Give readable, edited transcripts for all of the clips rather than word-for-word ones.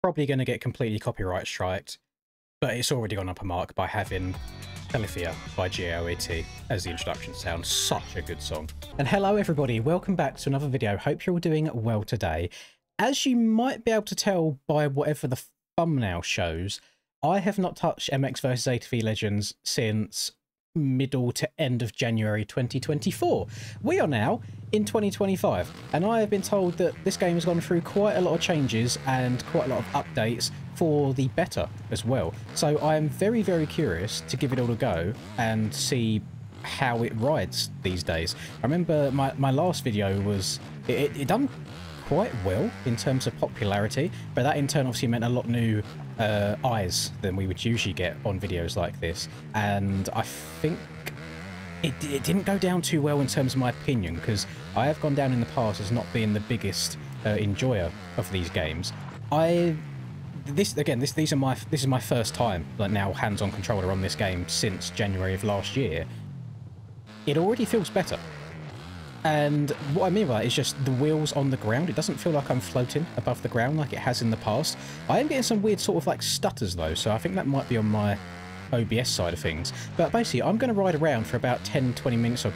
Probably going to get completely copyright striked, but it's already gone up a mark by having Califia by GAOT as the introduction sound. Such a good song. And hello everybody, welcome back to another video. Hope you're all doing well today. As you might be able to tell by whatever the thumbnail shows, I have not touched MX vs ATV Legends since middle to end of January 2024. We are now in 2025, and I have been told that this game has gone through quite a lot of changes and quite a lot of updates for the better as well. So I am very, very curious to give it all a go and see how it rides these days. I remember my last video was, it done quite well in terms of popularity, but that in turn obviously meant a lot new eyes than we would usually get on videos like this, and I think it didn't go down too well in terms of my opinion, because I have gone down in the past as not being the biggest enjoyer of these games. This is my first time like now hands-on controller on this game since January of last year. It already feels better. And what I mean by that is just the wheels on the ground. It doesn't feel like I'm floating above the ground like it has in the past. I am getting some weird sort of like stutters though, so I think that might be on my OBS side of things. But basically, I'm going to ride around for about 10-20 minutes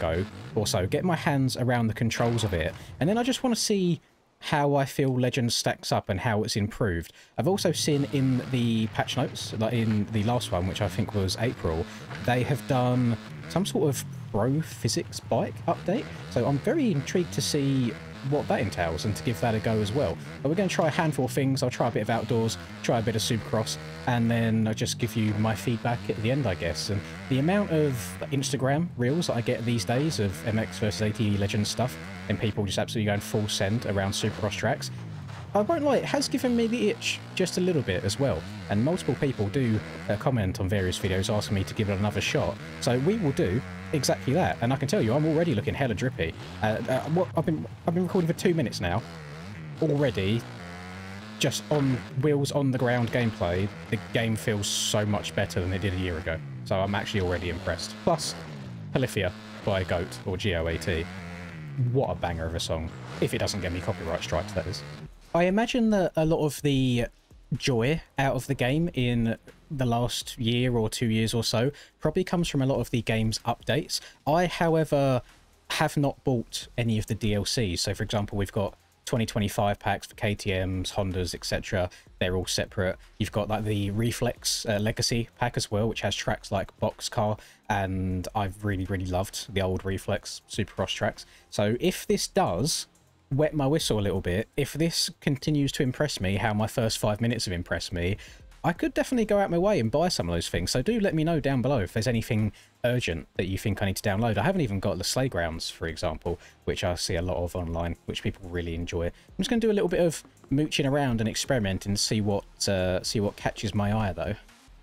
or so, get my hands around the controls of it, and then I just want to see how I feel Legends stacks up and how it's improved. I've also seen in the patch notes, like in the last one, which I think was April, they have done some sort of pro physics bike update, so I'm very intrigued to see what that entails and to give that a go as well. But we're going to try a handful of things. I'll try a bit of outdoors, try a bit of Supercross, and then I'll just give you my feedback at the end, I guess. And the amount of Instagram reels that I get these days of MX vs ATV Legends stuff and people just absolutely going full send around Supercross tracks, I won't lie, it has given me the itch just a little bit as well. And multiple people do comment on various videos asking me to give it another shot. So we will do exactly that. And I can tell you, I'm already looking hella drippy. I've been recording for 2 minutes now. Already, just on wheels on the ground gameplay, the game feels so much better than it did a year ago. So I'm actually already impressed. Plus, Califia by GOAT or GOAT. What a banger of a song. If it doesn't get me copyright strikes, that is. I imagine that a lot of the joy out of the game in the last year or 2 years or so probably comes from a lot of the game's updates. I, however, have not bought any of the DLCs. So, for example, we've got 2025 packs for KTMs, Hondas, etc. They're all separate. You've got like the Reflex Legacy pack as well, which has tracks like Boxcar, and I've really, really loved the old Reflex Supercross tracks. So if this does wet my whistle a little bit, if this continues to impress me how my first 5 minutes have impressed me, I could definitely go out my way and buy some of those things. So do let me know down below if there's anything urgent that you think I need to download. I haven't even got the Sleigh Grounds, for example, which I see a lot of online, which people really enjoy. I'm just going to do a little bit of mooching around and experimenting and see what catches my eye though.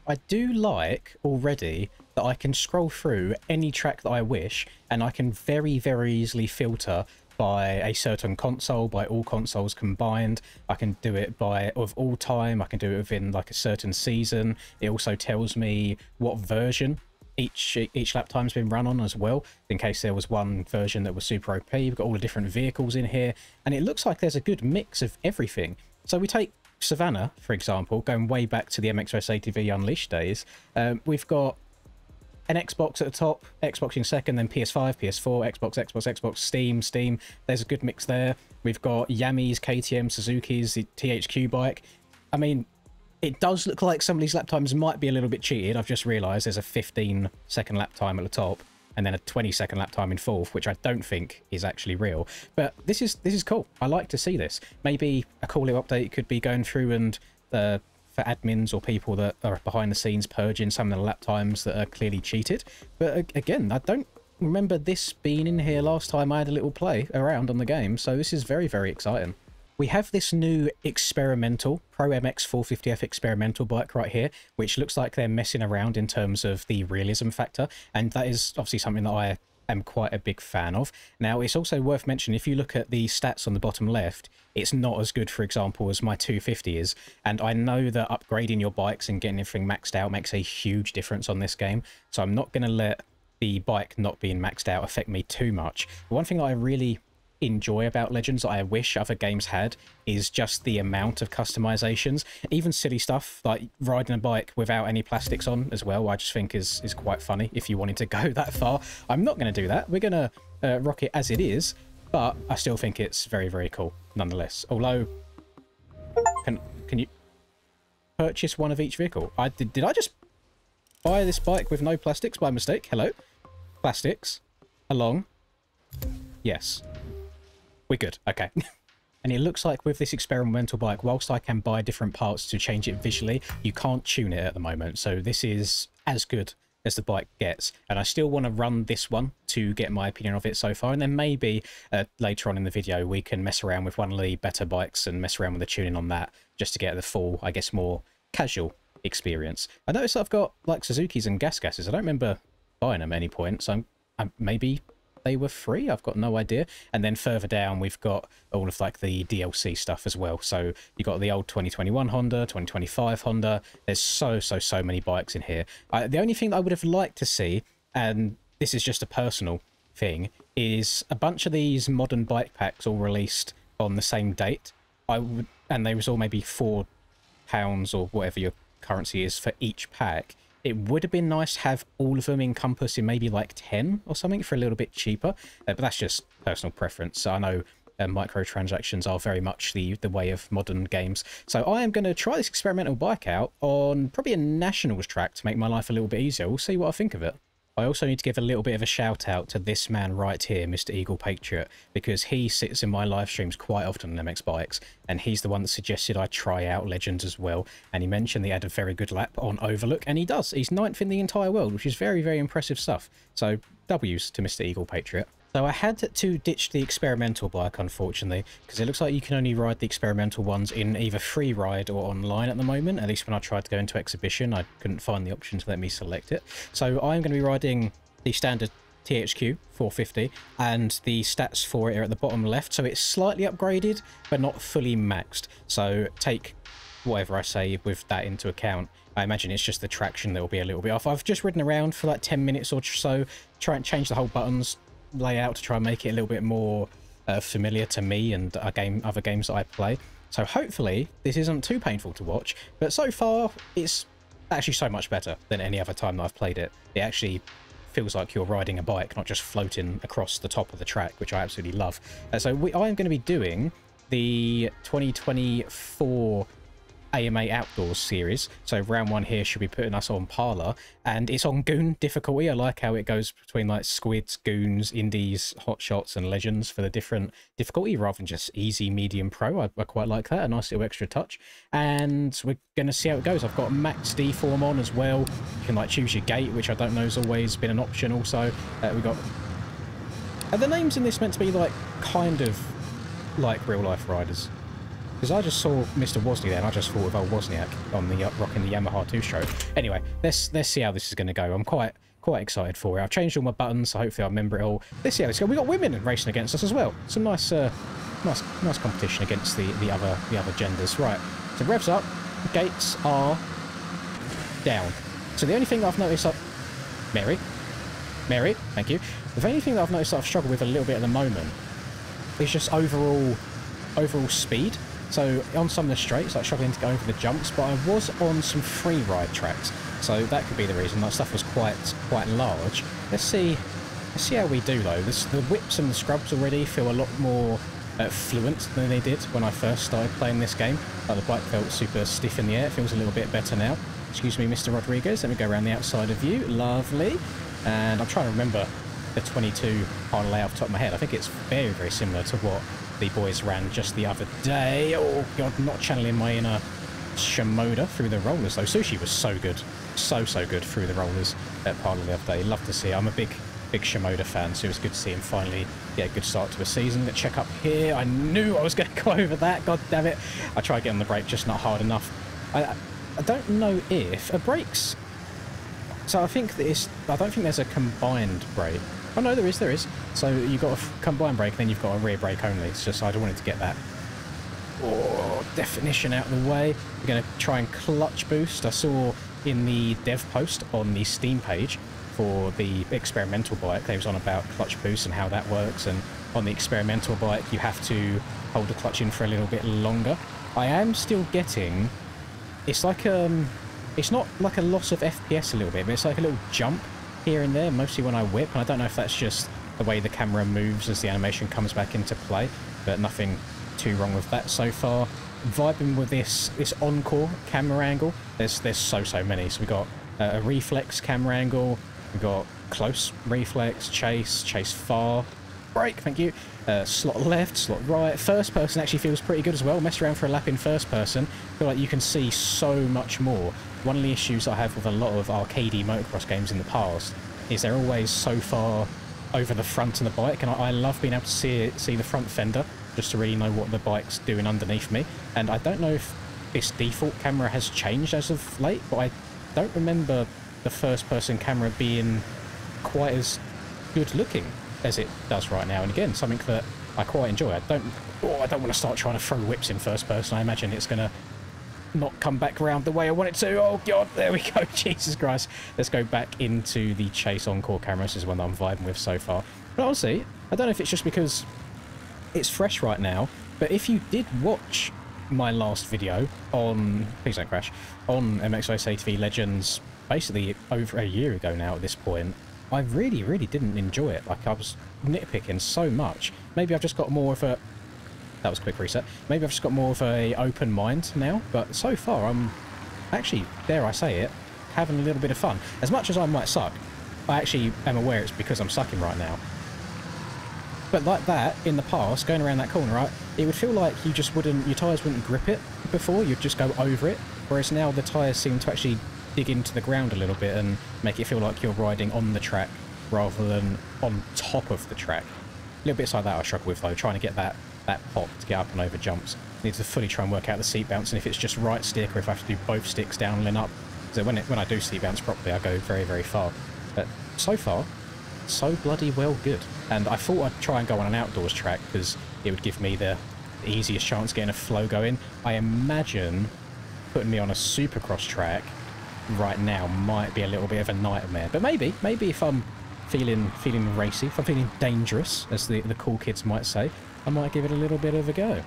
I do like already that I can scroll through any track that I wish, and I can very, very easily filter by a certain console, by all consoles combined. I can do it of all time. I can do it within like a certain season. It also tells me what version each lap time's been run on as well, in case there was one version that was super OP. We've got all the different vehicles in here, and it looks like there's a good mix of everything. So we take Savannah, for example, going way back to the MX vs ATV Unleashed days. We've got an Xbox at the top, Xbox in second, then PS5, PS4, Xbox, Steam. There's a good mix there. We've got Yamis, KTM, Suzuki's, the THQ bike. I mean, it does look like some of these lap times might be a little bit cheated. I've just realised there's a 15-second lap time at the top and then a 20-second lap time in fourth, which I don't think is actually real. But this is cool. I like to see this. Maybe a cool little update could be going through and for admins or people that are behind the scenes purging some of the lap times that are clearly cheated. But again, I don't remember this being in here last time I had a little play around on the game, so this is very, very exciting. We have this new experimental Pro MX 450F experimental bike right here, which looks like they're messing around in terms of the realism factor, and that is obviously something that I am quite a big fan of. Now, it's also worth mentioning, if you look at the stats on the bottom left, it's not as good, for example, as my 250 is, and I know that upgrading your bikes and getting everything maxed out makes a huge difference on this game, so I'm not going to let the bike not being maxed out affect me too much. One thing I really enjoy about Legends that I wish other games had is just the amount of customizations. Even silly stuff like riding a bike without any plastics on as well, I just think is quite funny if you wanted to go that far. I'm not going to do that. We're going to rock it as it is, but I still think it's very, very cool nonetheless. Although, can you purchase one of each vehicle? Did I just buy this bike with no plastics by mistake? Hello? Plastics? Along? Yes. We're good. Okay. And it looks like with this experimental bike, whilst I can buy different parts to change it visually, you can't tune it at the moment. So this is as good as the bike gets. And I still want to run this one to get my opinion of it so far. And then maybe later on in the video, we can mess around with one of the better bikes and mess around with the tuning on that just to get the full, I guess, more casual experience. I noticed I've got like Suzuki's and gases. I don't remember buying them at any point. So maybe they were free, I've got no idea. And then further down we've got all of like the DLC stuff as well. So you got the old 2021 Honda, 2025 Honda. There's so many bikes in here. The only thing that I would have liked to see, and this is just a personal thing, is a bunch of these modern bike packs all released on the same date. And they was all maybe £4 or whatever your currency is for each pack. It would have been nice to have all of them encompassed in maybe like 10 or something for a little bit cheaper, but that's just personal preference. I know microtransactions are very much the way of modern games. So I am going to try this experimental bike out on probably a nationals track to make my life a little bit easier. We'll see what I think of it. I also need to give a little bit of a shout out to this man right here, Mr. Eagle Patriot, because he sits in my live streams quite often on MX Bikes, and he's the one that suggested I try out Legends as well. And he mentioned he had a very good lap on Overlook, and he does. He's 9th in the entire world, which is very, very impressive stuff. So W's to Mr. Eagle Patriot. So I had to ditch the experimental bike, unfortunately, because it looks like you can only ride the experimental ones in either free ride or online at the moment. At least when I tried to go into exhibition, I couldn't find the option to let me select it. So I'm going to be riding the standard THQ 450, and the stats for it are at the bottom left. So it's slightly upgraded, but not fully maxed. So take whatever I say with that into account. I imagine it's just the traction that will be a little bit off. I've just ridden around for like 10 minutes or so, try and change the whole buttons layout to try and make it a little bit more familiar to me and other games that I play. So hopefully this isn't too painful to watch, but so far it's actually so much better than any other time that I've played it. It actually feels like you're riding a bike, not just floating across the top of the track, which I absolutely love. So I am going to be doing the 2024 AMA Outdoors series. So round 1 here should be putting us on Parlour, and it's on Goon difficulty. I like how it goes between like Squids, Goons, Indies, Hot Shots and Legends for the different difficulty rather than just easy, medium, pro. I quite like that, a nice little extra touch. And we're going to see how it goes. I've got max deform on as well. You can like choose your gate, which I don't know has always been an option also. We've got... Are the names in this meant to be like kind of like real life riders? Because I just saw Mr. Wozni there, and I just thought of old Wozniak on the rocking the Yamaha 2-stroke. Anyway, let's see how this is going to go. I'm quite excited for it. I've changed all my buttons, so hopefully I'll remember it all. Let's see how this goes. We got women racing against us as well. Some nice competition against the other genders. Right. So revs up. Gates are down. So the only thing that I've noticed Mary, thank you. The only thing that I've noticed that I've struggled with a little bit at the moment is just overall speed. So on some of the straights, like struggling to go over the jumps, but I was on some free ride tracks, so that could be the reason. That stuff was quite large. Let's see how we do though. The whips and the scrubs already feel a lot more fluent than they did when I first started playing this game. Like the bike felt super stiff in the air. It feels a little bit better now. Excuse me, Mr. Rodriguez. Let me go around the outside of you. Lovely. And I'm trying to remember the 22 part layout off the top of my head. I think it's very, very similar to what the boys ran just the other day. Oh god, not channeling my inner Shimoda through the rollers though. Sushi was so good, so good through the rollers at Parlour the other day. Love to see. I'm a big Shimoda fan, so it was good to see him finally get a good start to a season. Let's check up here. I knew I was going to go over that. God damn it! I tried getting on the brake, just not hard enough. I don't know if a brakes. So I think that I don't think there's a combined brake. Oh no, there is. So you've got a combined brake, then you've got a rear brake only. It's just I don't want it to get that definition out of the way. We're going to try and clutch boost. I saw in the dev post on the Steam page for the experimental bike, they was on about clutch boost and how that works, and on the experimental bike, you have to hold the clutch in for a little bit longer. I am still getting... It's like it's not like a loss of FPS a little bit, but it's like a little jump here and there, mostly when I whip, and I don't know if that's just the way the camera moves as the animation comes back into play, but nothing too wrong with that so far. Vibing with this encore camera angle. There's so many. So we got a reflex camera angle, we got close reflex, chase far, brake, thank you, slot left, slot right. First person actually feels pretty good as well. Mess around for a lap in first person, feel like you can see so much more. One of the issues I have with a lot of arcadey motocross games in the past is they're always so far over the front of the bike, and I love being able to see the front fender just to really know what the bike's doing underneath me. And I don't know if this default camera has changed as of late, but I don't remember the first person camera being quite as good looking as it does right now. And again, something that I quite enjoy. I don't want to start trying to throw whips in first person. I imagine it's going to not come back around the way I want it to. Oh god, there we go. Jesus Christ. Let's go back into the Chase Encore camera. This is one that I'm vibing with so far. But honestly, I don't know if it's just because it's fresh right now, but if you did watch my last video on, please don't crash, on MXOS ATV Legends, basically over a year ago now at this point, I really didn't enjoy it. Like, I was nitpicking so much. Maybe I've just got more of a... That was a quick reset. Maybe I've just got more of a open mind now, but so far I'm actually, dare I say it, having a little bit of fun. As much as I might suck, I actually am aware it's because I'm sucking right now. But like that, in the past, going around that corner, right, it would feel like you just wouldn't, your tyres wouldn't grip it before, you'd just go over it, whereas now the tyres seem to actually dig into the ground a little bit and make it feel like you're riding on the track rather than on top of the track. Little bits like that I struggle with though, trying to get that pop to get up and over jumps. I need to fully try and work out the seat bounce, and if it's just right stick or if I have to do both sticks down and up. So when I do seat bounce properly, I go very far. But so far, so bloody well good. And I thought I'd try and go on an outdoors track because it would give me the easiest chance getting a flow going. I imagine putting me on a supercross track right now might be a little bit of a nightmare. But maybe if I'm feeling racy, if I'm feeling dangerous, as the cool kids might say, I might give it a little bit of a go.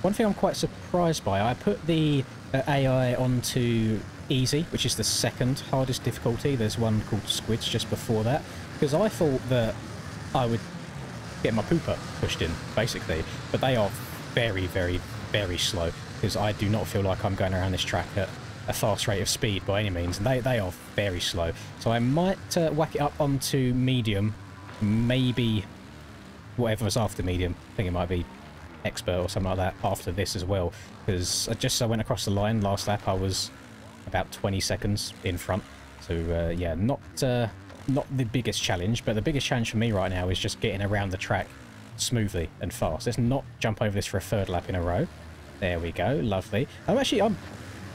One thing I'm quite surprised by, I put the AI onto easy, which is the second hardest difficulty. There's one called Squids just before that, because I thought that I would get my pooper pushed in, basically. But they are very slow, because I do not feel like I'm going around this track at a fast rate of speed by any means. They are very slow. So I might whack it up onto medium, maybe whatever was after medium. I think it might be expert or something like that after this as well, because just so I went across the line last lap, I was about 20 seconds in front. So yeah, not the biggest challenge, but the biggest challenge for me right now is just getting around the track smoothly and fast. Let's not jump over this for a third lap in a row. There we go, lovely. I'm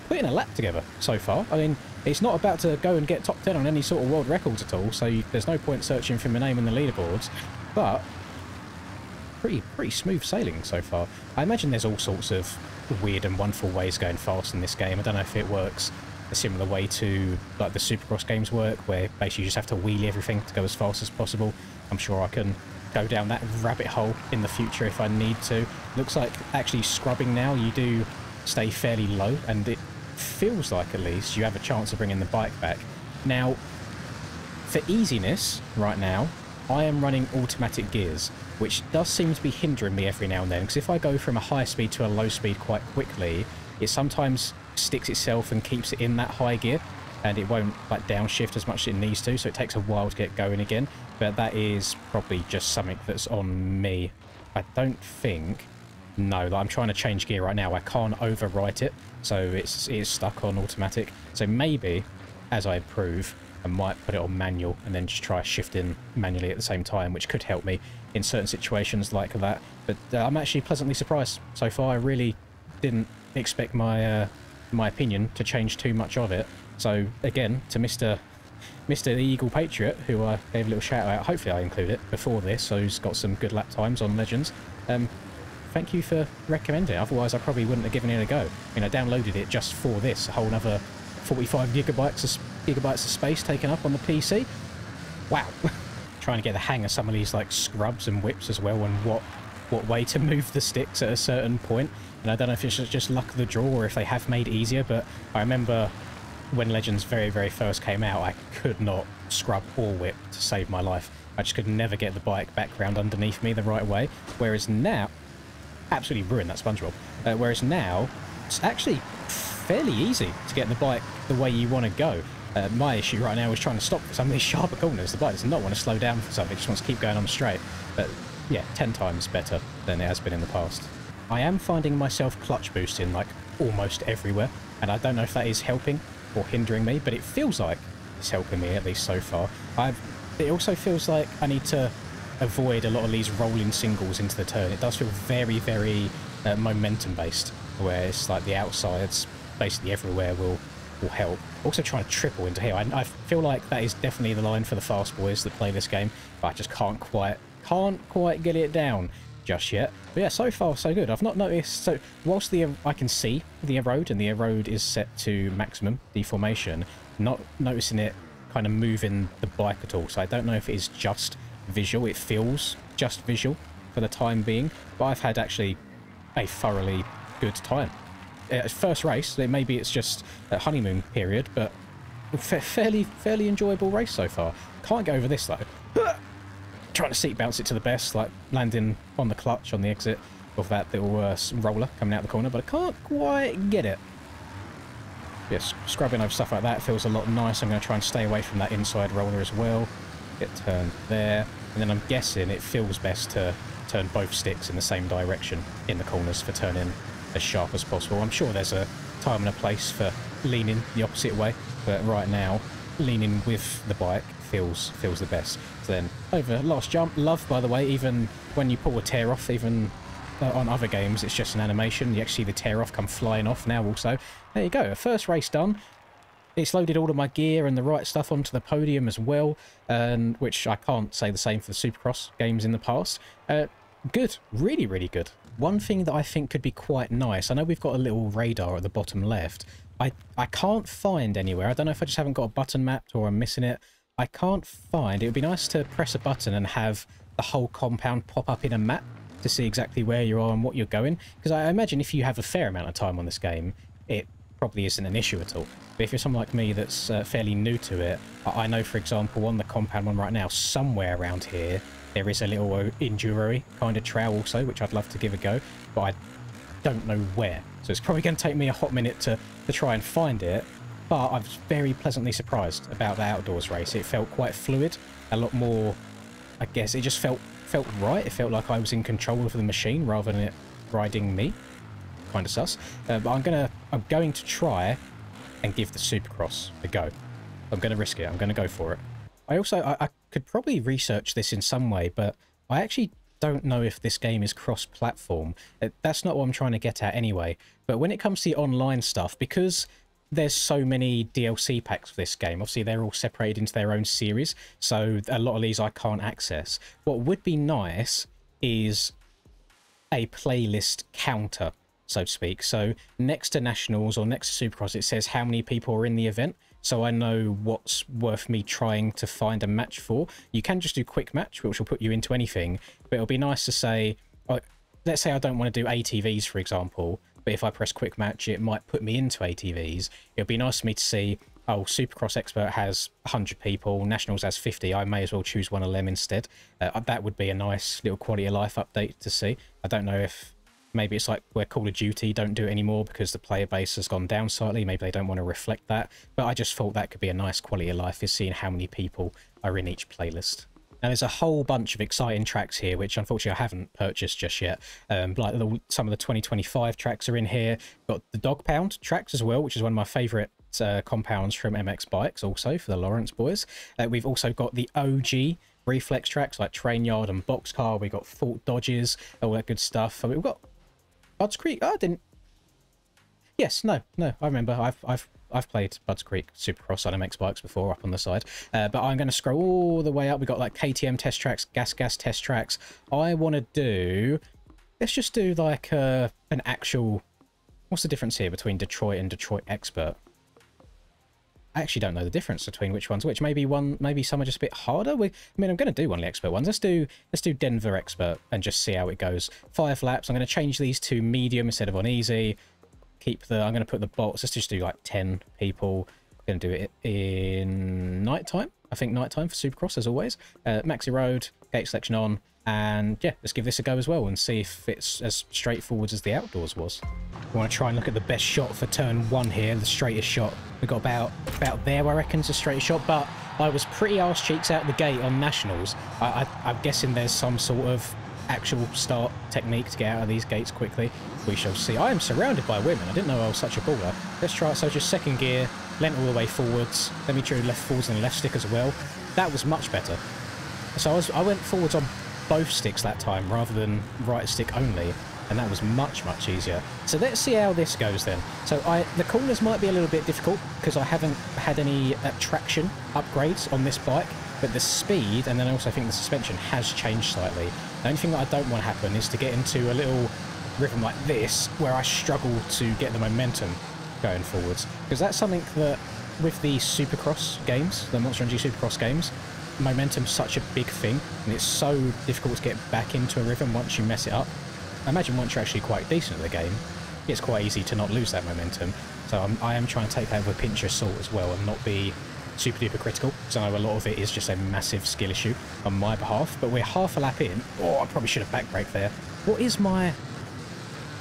putting a lap together so far. I mean, it's not about to go and get top 10 on any sort of world records at all, so there's no point searching for my name in the leaderboards, but pretty smooth sailing so far. I imagine there's all sorts of weird and wonderful ways going fast in this game. I don't know if it works a similar way to like the Supercross games work, where basically you just have to wheelie everything to go as fast as possible. I'm sure I can go down that rabbit hole in the future if I need to. Looks like actually scrubbing now, you do stay fairly low, and it feels like at least you have a chance of bringing the bike back. Now, for easiness right now, I am running automatic gears, which does seem to be hindering me every now and then, because if I go from a high speed to a low speed quite quickly, it sometimes sticks itself and keeps it in that high gear, and it won't like downshift as much as it needs to, so it takes a while to get going again. But that is probably just something that's on me. I don't think... No, I'm trying to change gear right now. I can't overwrite it, so it is stuck on automatic. So maybe, as I improve, I might put it on manual and then just try shifting manually at the same time, which could help me in certain situations like that. But I'm actually pleasantly surprised so far. I really didn't expect my my opinion to change too much of it. So again, to Mr. the Eagle Patriot, who I gave a little shout out, hopefully I include it before this, so he's got some good lap times on Legends. Thank you for recommending it, otherwise I probably wouldn't have given it a go. I mean, I downloaded it just for this, a whole other 45 gigabytes of space taken up on the PC. Wow. trying to get the hang of some of these like scrubs and whips as well, and what way to move the sticks at a certain point. And I don't know if it's just luck of the draw or if they have made it easier, but I remember when Legends very, very first came out, I could not scrub or whip to save my life. I just could never get the bike back round underneath me the right way. Whereas now, absolutely ruined that sponge roll. Whereas now, it's actually fairly easy to get the bike the way you want to go. My issue right now is trying to stop for some of these sharper corners. The bike does not want to slow down for something, it just wants to keep going on straight. But yeah, 10 times better than it has been in the past. I am finding myself clutch boosting like almost everywhere, and I don't know if that is helping or hindering me, but it feels like it's helping me, at least so far. It also feels like I need to avoid a lot of these rolling singles into the turn. It does feel very, very momentum based, where it's like the outsides basically everywhere will help. Also trying to triple into here. I feel like that is definitely the line for the fast boys that play this game, but I just can't quite get it down just yet. But yeah, so far so good. I've not noticed, so whilst I can see the erode, and the erode is set to maximum deformation, not noticing it kind of moving the bike at all. So I don't know if it is just visual. It feels just visual for the time being, but I've had actually a thoroughly good time. First race, maybe it's just a honeymoon period, but fairly enjoyable race so far. Can't get over this though. Trying to seat bounce it to the best, like landing on the clutch on the exit of that little roller coming out the corner, but I can't quite get it. Yes, scrubbing over stuff like that feels a lot nice. I'm going to try and stay away from that inside roller as well. Get turned there, and then I'm guessing it feels best to turn both sticks in the same direction in the corners for turning as sharp as possible. I'm sure there's a time and a place for leaning the opposite way, but right now leaning with the bike feels the best. So then over last jump, love by the way, even when you pull a tear off, even on other games it's just an animation, you actually see the tear off come flying off now also. There you go, first race done. It's loaded all of my gear and the right stuff onto the podium as well, and which I can't say the same for the Supercross games in the past. Good, really, really good. One thing that I think could be quite nice, I know we've got a little radar at the bottom left. I can't find anywhere, I don't know if I just haven't got a button mapped or I'm missing it. I can't find, it would be nice to press a button and have the whole compound pop up in a map to see exactly where you are and what you're going. Because I imagine if you have a fair amount of time on this game, it probably isn't an issue at all. But if you're someone like me that's fairly new to it, I know, for example, on the compound one right now, somewhere around here, there is a little enduro kind of trail also, which I'd love to give a go, but I don't know where. So it's probably going to take me a hot minute to try and find it, but I was very pleasantly surprised about the outdoors race. It felt quite fluid, a lot more, I guess, it just felt right. It felt like I was in control of the machine rather than it riding me. Kind of sus. But I'm going to try and give the Supercross a go. I'm going to risk it. I'm going to go for it. I could probably research this in some way, but I actually don't know if this game is cross-platform. That's not what I'm trying to get at anyway. But when it comes to the online stuff, because there's so many DLC packs for this game, obviously they're all separated into their own series, so a lot of these I can't access. What would be nice is a playlist counter, so to speak. So next to Nationals or next to Supercross, it says how many people are in the event, so I know what's worth me trying to find a match for. You can just do quick match, which will put you into anything, but it'll be nice to say, let's say I don't want to do ATVs, for example, but if I press quick match, it might put me into ATVs. It'll be nice for me to see, oh, Supercross Expert has 100 people, Nationals has 50, I may as well choose one of them instead. That would be a nice little quality of life update to see. I don't know if maybe it's like where Call of Duty don't do it anymore because the player base has gone down slightly. Maybe they don't want to reflect that. But I just thought that could be a nice quality of life, is seeing how many people are in each playlist. Now, there's a whole bunch of exciting tracks here, which unfortunately I haven't purchased just yet. Like some of the 2025 tracks are in here. Got the Dog Pound tracks as well, which is one of my favourite compounds from MX Bikes, also for the Lawrence boys. We've also got the OG reflex tracks like Train Yard and Boxcar. We've got Fault Dodges, all that good stuff. We've got Budds Creek. Oh, I didn't. Yes, no, I remember. I've played Budds Creek Supercross on MX Bikes before, up on the side. But I'm going to scroll all the way up. We've got like KTM test tracks, Gas test tracks. I want to do... Let's just do like an actual... What's the difference here between Detroit and Detroit Expert? I actually don't know the difference between which one's which. Maybe some are just a bit harder. I mean, I'm going to do one of the expert ones. Let's do Denver expert and just see how it goes. 5 laps. I'm going to change these to medium instead of on easy. I'm going to put the bots. Let's just do like 10 people. I'm going to do it in nighttime. I think nighttime for Supercross as always. Maxi Road, gate selection on. And yeah, let's give this a go as well and see if it's as straightforward as the outdoors was. We want to try and look at the best shot for turn 1 here, the straightest shot. We got about there, I reckon, is the straightest shot, but I was pretty arse cheeks out the gate on Nationals. I'm guessing there's some sort of actual start technique to get out of these gates quickly. We shall see. I am surrounded by women. I didn't know I was such a baller. Let's try it. So just second gear, leant all the way forwards. Let me try left forwards and the left stick as well. That was much better. So I went forwards on both sticks that time rather than right stick only, and that was much easier. So let's see how this goes then. So the corners might be a little bit difficult because I haven't had any traction upgrades on this bike, but the speed and then I also think the suspension has changed slightly. The only thing that I don't want to happen is to get into a little rhythm like this where I struggle to get the momentum going forwards, because that's something that with the Supercross games, the Monster Energy Supercross games, momentum's such a big thing, and it's so difficult to get back into a rhythm once you mess it up. I imagine once you're actually quite decent at the game, it's quite easy to not lose that momentum. So I am trying to take that with a pinch of salt as well and not be super duper critical, because I know a lot of it is just a massive skill issue on my behalf. But we're half a lap in. Oh, I probably should have back braked there. What is my...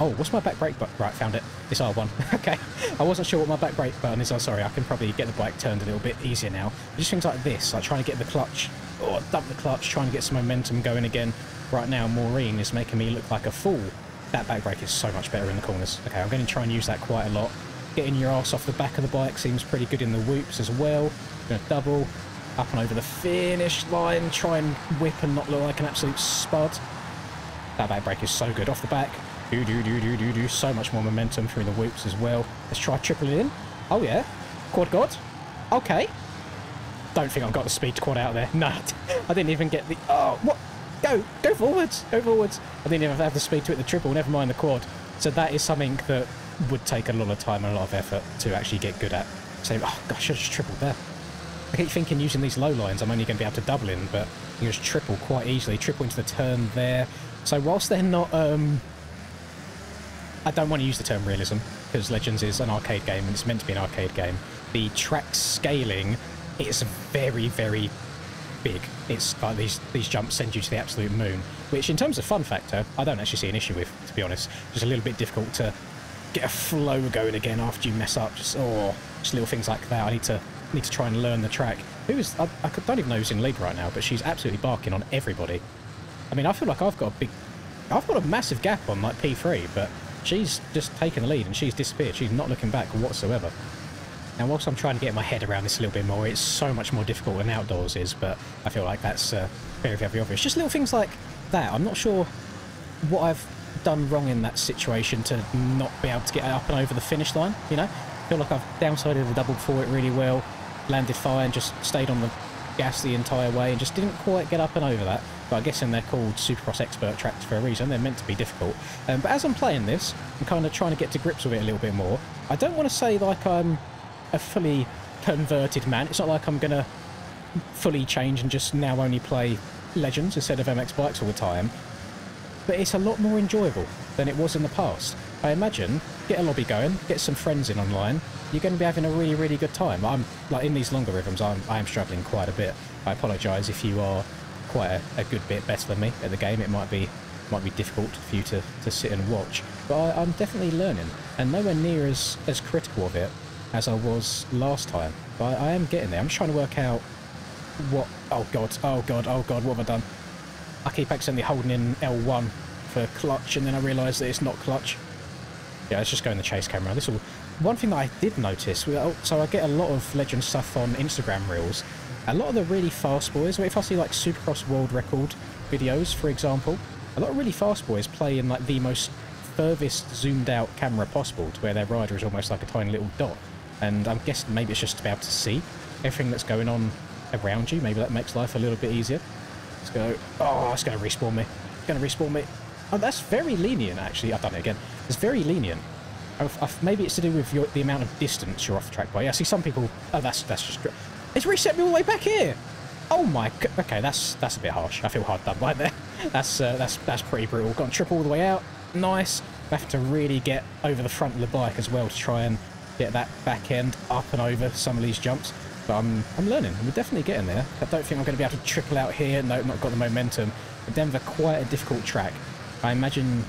Oh, what's my back brake button? Right, found it. It's R1. Okay. I wasn't sure what my back brake button is. I'm sorry. I can probably get the bike turned a little bit easier now. Just things like this, like trying to get the clutch, or dump the clutch, trying to get some momentum going again. Right now, Maureen is making me look like a fool. That back brake is so much better in the corners. Okay, I'm going to try and use that quite a lot. Getting your ass off the back of the bike seems pretty good in the whoops as well. Going to double, up and over the finish line, try and whip and not look like an absolute spud. That back brake is so good off the back. So much more momentum through the whoops as well. Let's try triple it in. Oh yeah, quad god. Okay. Don't think I've got the speed to quad out there. No, I didn't even get the... Oh, what? Go forwards. Go forwards. I didn't even have the speed to hit the triple, never mind the quad. So that is something that would take a lot of time and a lot of effort to actually get good at. So, oh gosh, I should have just tripled there. I keep thinking using these low lines I'm only going to be able to double in, but you can just triple quite easily. Triple into the turn there. So whilst they're not... I don't want to use the term realism, because Legends is an arcade game and it's meant to be an arcade game. The track scaling is very big. It's like these jumps send you to the absolute moon, which in terms of fun factor, I don't actually see an issue with, to be honest. Just a little bit difficult to get a flow going again after you mess up. Just little things like that. I need to try and learn the track. I don't even know who's in league right now, but she's absolutely barking on everybody. I mean, I feel like I've got a massive gap on like P3, but she's just taken the lead and she's disappeared. She's not looking back whatsoever. Now, whilst I'm trying to get my head around this a little bit more, it's so much more difficult than outdoors is, but I feel like that's very obvious. Just little things like that. I'm not sure what I've done wrong in that situation to not be able to get up and over the finish line, you know? I feel like I've downsided the double before it really well, landed fine, just stayed on the gas the entire way and just didn't quite get up and over that. But I guess they're called Supercross expert tracks for a reason. They're meant to be difficult. But as I'm playing this, I'm kind of trying to get to grips with it a little bit more. I don't want to say like I'm a fully converted man. It's not like I'm going to fully change and just now only play Legends instead of MX bikes all the time. But it's a lot more enjoyable than it was in the past. I imagine, get a lobby going, get some friends in online, you're going to be having a really good time. I'm like in these longer rhythms, I am struggling quite a bit. I apologise if you are quite a good bit better than me at the game. It might be difficult for you to sit and watch, but I'm definitely learning and nowhere near as critical of it as I was last time. But I am getting there. I'm just trying to work out what... Oh god, what have I done? I keep accidentally holding in L1 for clutch and then I realise that it's not clutch. Yeah, let's just go in the chase camera. One thing that I did notice, so I get a lot of Legend stuff on Instagram Reels. A lot of the really fast boys, if I see like Supercross World Record videos, for example, a lot of really fast boys play in like the most furthest zoomed out camera possible to where their rider is almost like a tiny little dot. And I'm guessing maybe it's just to be able to see everything that's going on around you. Maybe that makes life a little bit easier. Let's go. Oh, it's going to respawn me. It's going to respawn me. Oh, that's very lenient, actually. I've done it again. It's very lenient. Maybe it's to do with the amount of distance you're off the track by. Yeah, I see some people... Oh, that's just... It's reset me all the way back here! Oh my... Okay, that's a bit harsh. I feel hard done right there. That's pretty brutal. Got to trip all the way out. Nice. I have to really get over the front of the bike as well to try and get that back end up and over some of these jumps. But I'm learning. We're definitely getting there. I don't think I'm going to be able to trickle out here. No, not got the momentum. But Denver, quite a difficult track. I imagine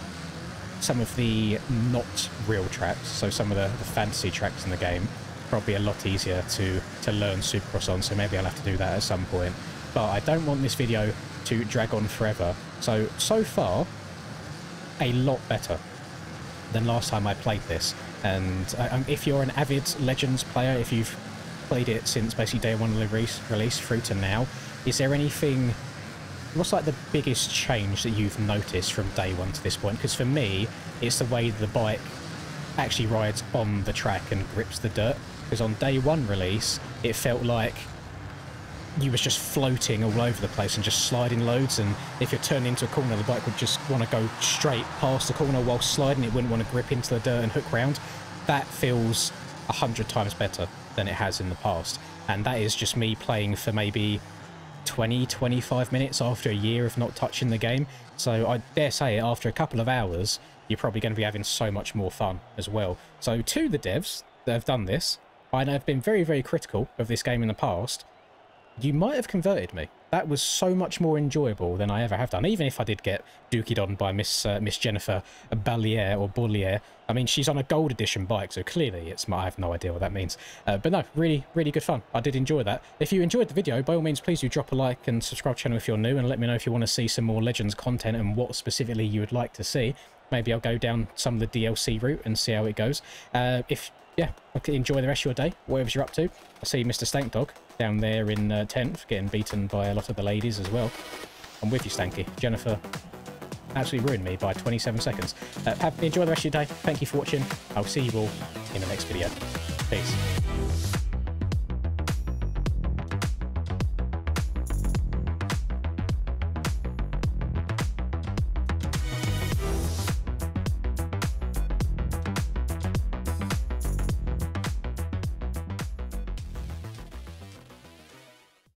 some of the not real tracks, so some of the fantasy tracks in the game, probably a lot easier to learn Supercross on, so maybe I'll have to do that at some point. But I don't want this video to drag on forever. So far, a lot better than last time I played this. And if you're an avid Legends player, if you've played it since basically day one of the release through to now, is there anything... What's like the biggest change that you've noticed from day one to this point? Because for me, it's the way the bike actually rides on the track and grips the dirt. Because on day one release, it felt like you was just floating all over the place and just sliding loads, and if you're turning into a corner, the bike would just want to go straight past the corner while sliding. It wouldn't want to grip into the dirt and hook round. That feels 100 times better than it has in the past, and that is just me playing for maybe 20-25 minutes after a year of not touching the game. So I dare say after a couple of hours you're probably going to be having so much more fun as well. So to the devs that have done this, I know I've been very, very critical of this game in the past. You might have converted me. That was so much more enjoyable than I ever have done, even if I did get dookied on by Miss Jennifer Ballier or Bollier. I mean, she's on a gold edition bike, so clearly it's I have no idea what that means. But no, really, really good fun. I did enjoy that. If you enjoyed the video, by all means, please do drop a like and subscribe to the channel if you're new, and let me know if you want to see some more Legends content and what specifically you would like to see. Maybe I'll go down some of the DLC route and see how it goes. Yeah, okay, enjoy the rest of your day, whatever you're up to. I see Mr. Stank Dog down there in 10th, getting beaten by a lot of the ladies as well. I'm with you, Stanky. Jennifer absolutely ruined me by 27 seconds. Enjoy the rest of your day. Thank you for watching. I'll see you all in the next video. Peace.